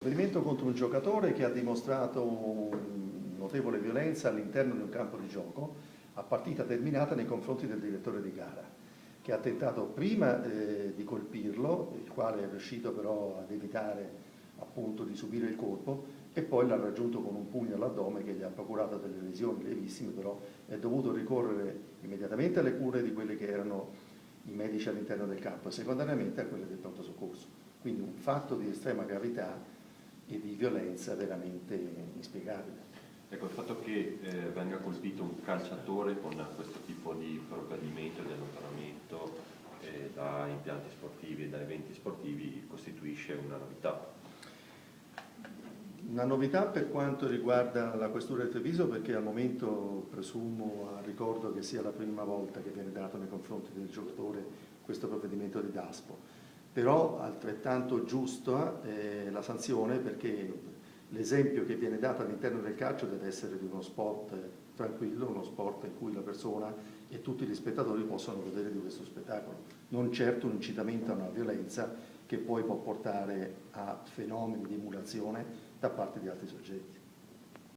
Provvedimento contro un giocatore che ha dimostrato notevole violenza all'interno di un campo di gioco a partita terminata nei confronti del direttore di gara, che ha tentato prima di colpirlo, il quale è riuscito però ad evitare appunto di subire il colpo, e poi l'ha raggiunto con un pugno all'addome che gli ha procurato delle lesioni lievissime, però è dovuto ricorrere immediatamente alle cure di quelli che erano i medici all'interno del campo e secondariamente a quelle del pronto soccorso. Quindi un fatto di estrema gravità e di violenza veramente inspiegabile. Ecco, il fatto che venga colpito un calciatore con questo tipo di provvedimento di allontanamento da impianti sportivi e da eventi sportivi costituisce una novità. Una novità per quanto riguarda la questura di Treviso, perché al momento presumo, ricordo che sia la prima volta che viene dato nei confronti del giocatore questo provvedimento di DASPO. Però altrettanto giusta la sanzione, perché l'esempio che viene dato all'interno del calcio deve essere di uno sport tranquillo, uno sport in cui la persona e tutti gli spettatori possono godere di questo spettacolo, non certo un incitamento a una violenza che poi può portare a fenomeni di emulazione da parte di altri soggetti.